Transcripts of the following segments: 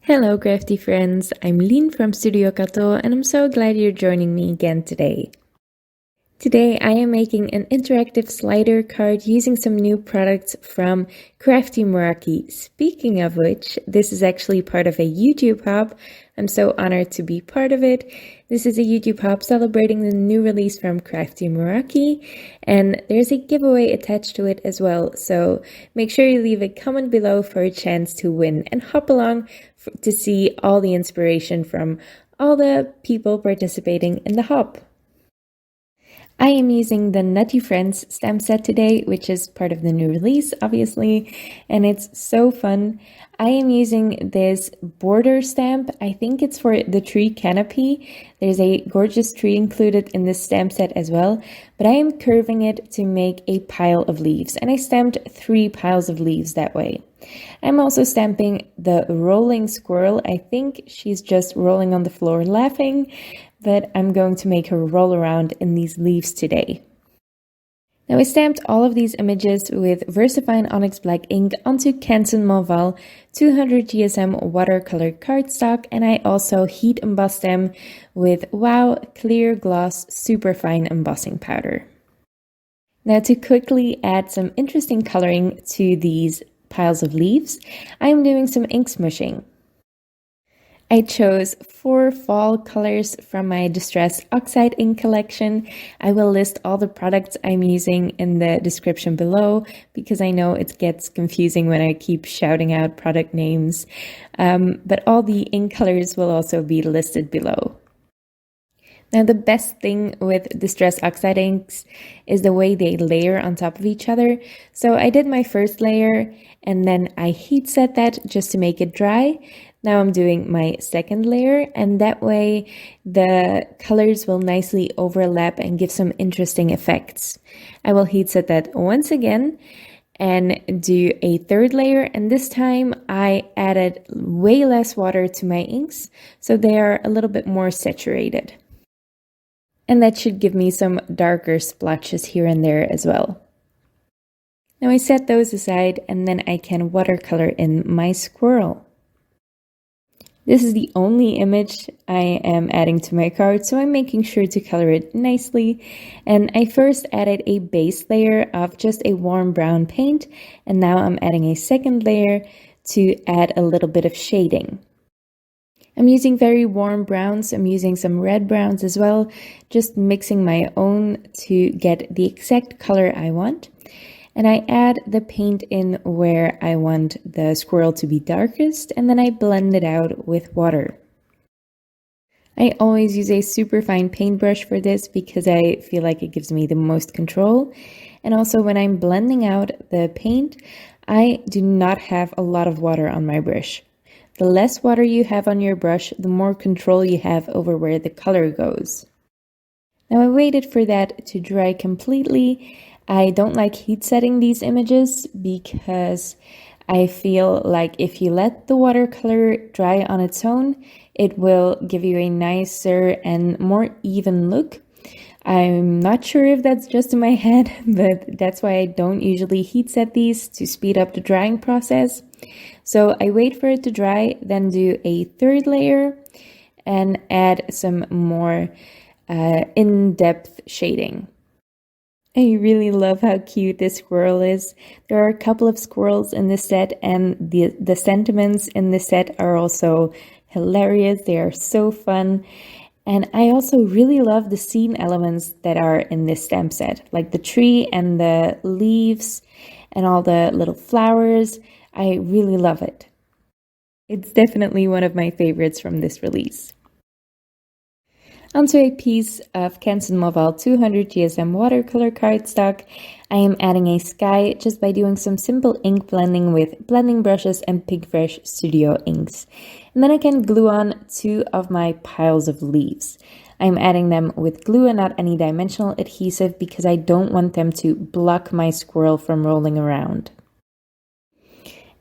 Hello crafty friends, I'm Lien from Studio Kato and I'm so glad you're joining me again today. Today I am making an interactive slider card using some new products from Crafty Meraki. Speaking of which, this is actually part of a YouTube hop. I'm so honored to be part of it. This is a YouTube hop celebrating the new release from Crafty Meraki, and there's a giveaway attached to it as well, so make sure you leave a comment below for a chance to win and hop along to see all the inspiration from all the people participating in the hop. I am using the Nutty Friends stamp set today, which is part of the new release, obviously, and it's so fun. I am using this border stamp. I think it's for the tree canopy. There's a gorgeous tree included in this stamp set as well, but I am curving it to make a pile of leaves, and I stamped 3 piles of leaves that way. I'm also stamping the rolling squirrel. I think she's just rolling on the floor laughing, but I'm going to make her roll around in these leaves today. Now I stamped all of these images with Versafine Onyx Black ink onto Canson Montval 200 GSM watercolor cardstock, and I also heat embossed them with Wow Clear Gloss Superfine embossing powder. Now to quickly add some interesting coloring to these piles of leaves, I am doing some ink smushing. I chose 4 fall colors from my Distress Oxide ink collection. I will list all the products I'm using in the description below because I know it gets confusing when I keep shouting out product names, but all the ink colors will also be listed below. Now the best thing with Distress Oxide inks is the way they layer on top of each other. So I did my first layer and then I heat set that just to make it dry. Now I'm doing my second layer, and that way the colors will nicely overlap and give some interesting effects. I will heat set that once again and do a third layer, and this time I added way less water to my inks, so they are a little bit more saturated. And that should give me some darker splotches here and there as well. Now I set those aside, and then I can watercolor in my squirrel. This is the only image I am adding to my card, so I'm making sure to color it nicely. And I first added a base layer of just a warm brown paint, and now I'm adding a second layer to add a little bit of shading. I'm using very warm browns. I'm using some red browns as well, just mixing my own to get the exact color I want. And I add the paint in where I want the squirrel to be darkest, and then I blend it out with water. I always use a super fine paintbrush for this because I feel like it gives me the most control. And also when I'm blending out the paint, I do not have a lot of water on my brush. The less water you have on your brush, the more control you have over where the color goes. Now I waited for that to dry completely. I don't like heat setting these images because I feel like if you let the watercolor dry on its own, it will give you a nicer and more even look. I'm not sure if that's just in my head, but that's why I don't usually heat set these, to speed up the drying process. So I wait for it to dry, then do a third layer and add some more in-depth shading. I really love how cute this squirrel is. There are a couple of squirrels in this set, and the sentiments in this set are also hilarious. They are so fun. And I also really love the scene elements that are in this stamp set, like the tree and the leaves and all the little flowers. I really love it. It's definitely one of my favorites from this release. Onto a piece of Canson Montval 200 GSM watercolor cardstock, I am adding a sky just by doing some simple ink blending with blending brushes and Pinkfresh Studio inks. And then I can glue on 2 of my piles of leaves. I'm adding them with glue and not any dimensional adhesive because I don't want them to block my squirrel from rolling around.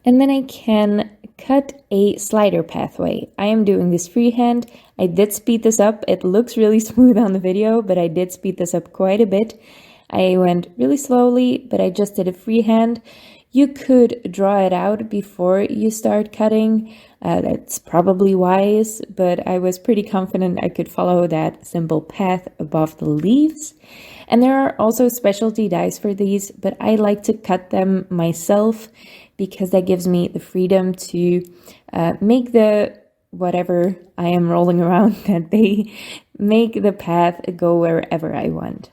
And then I can cut a slider pathway. I am doing this freehand. I did speed this up. It looks really smooth on the video, but I did speed this up quite a bit. I went really slowly, but I just did it freehand. You could draw it out before you start cutting. That's probably wise, but I was pretty confident I could follow that simple path above the leaves. And there are also specialty dies for these, but I like to cut them myself because that gives me the freedom to make the whatever I am rolling around, that they make the path go wherever I want.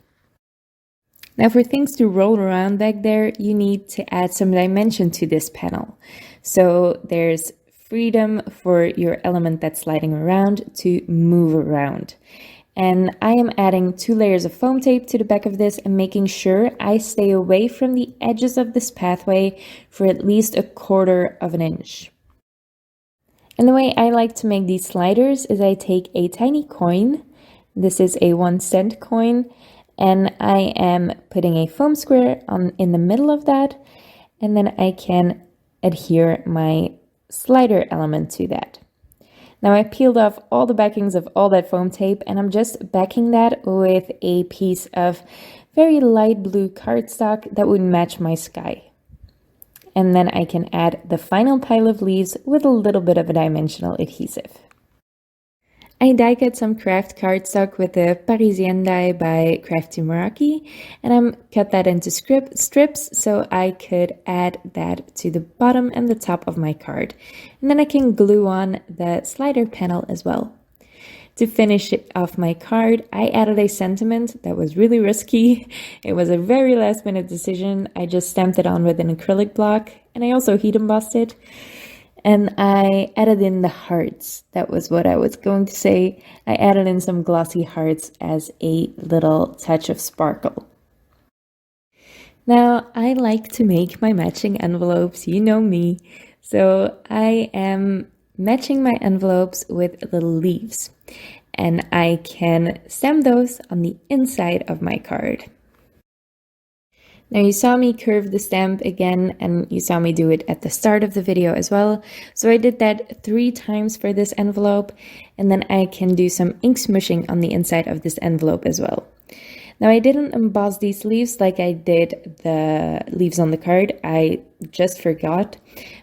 Now for things to roll around back there, you need to add some dimension to this panel. So there's freedom for your element that's sliding around to move around. And I am adding 2 layers of foam tape to the back of this and making sure I stay away from the edges of this pathway for at least 1/4 of an inch. And the way I like to make these sliders is I take a tiny coin. This is a 1-cent coin, and I am putting a foam square in the middle of that, and then I can adhere my slider element to that. Now I peeled off all the backings of all that foam tape, and I'm just backing that with a piece of very light blue cardstock that would match my sky. And then I can add the final pile of leaves with a little bit of a dimensional adhesive. I die cut some craft cardstock with the Parisienne die by Crafty Meraki, and I cut that into strips so I could add that to the bottom and the top of my card. And then I can glue on the slider panel as well. To finish it off my card, I added a sentiment that was really risky. It was a very last minute decision. I just stamped it on with an acrylic block, and I also heat embossed it. And I added in the hearts. That was what I was going to say. I added in some glossy hearts as a little touch of sparkle. Now, I like to make my matching envelopes, you know me. So I am matching my envelopes with little leaves. And I can stamp those on the inside of my card. Now you saw me curve the stamp again, and you saw me do it at the start of the video as well. So I did that 3 times for this envelope, and then I can do some ink smushing on the inside of this envelope as well. Now I didn't emboss these leaves like I did the leaves on the card, I just forgot.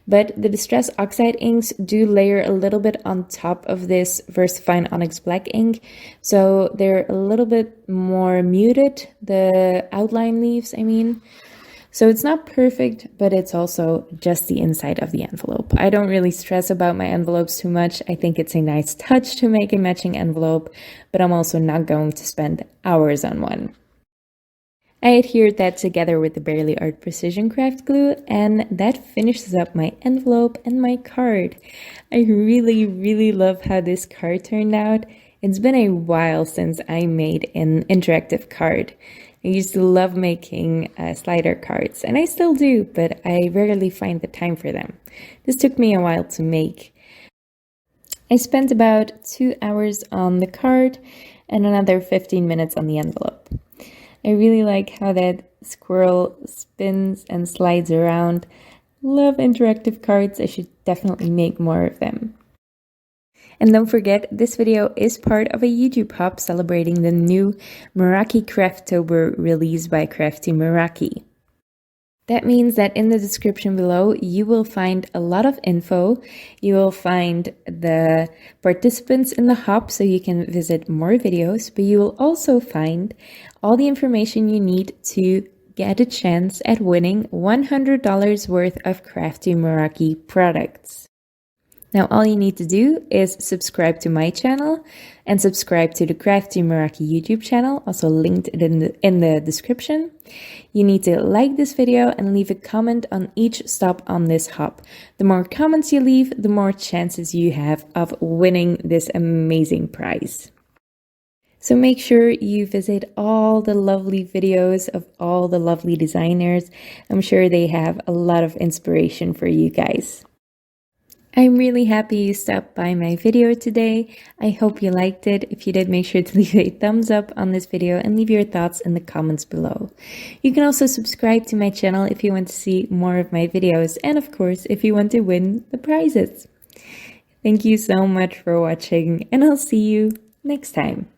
But the Distress Oxide inks do layer a little bit on top of this Versafine Onyx Black ink. So they're a little bit more muted, the outline leaves, I mean. So it's not perfect, but it's also just the inside of the envelope. I don't really stress about my envelopes too much. I think it's a nice touch to make a matching envelope, but I'm also not going to spend hours on one. I adhered that together with the Barely Art Precision Craft glue, and that finishes up my envelope and my card. I really love how this card turned out. It's been a while since I made an interactive card. I used to love making slider cards, and I still do, but I rarely find the time for them. This took me a while to make. I spent about 2 hours on the card and another 15 minutes on the envelope. I really like how that squirrel spins and slides around. Love interactive cards. I should definitely make more of them. And don't forget, this video is part of a YouTube hop celebrating the new Meraki Craftober release by Crafty Meraki. That means that in the description below, you will find a lot of info. You will find the participants in the hop so you can visit more videos, but you will also find all the information you need to get a chance at winning $100 worth of Crafty Meraki products. Now all you need to do is subscribe to my channel and subscribe to the Crafty Meraki YouTube channel, also linked in the description. You need to like this video and leave a comment on each stop on this hop. The more comments you leave, the more chances you have of winning this amazing prize. So make sure you visit all the lovely videos of all the lovely designers. I'm sure they have a lot of inspiration for you guys. I'm really happy you stopped by my video today. I hope you liked it. If you did, make sure to leave a thumbs up on this video and leave your thoughts in the comments below. You can also subscribe to my channel if you want to see more of my videos, and of course, if you want to win the prizes. Thank you so much for watching, and I'll see you next time.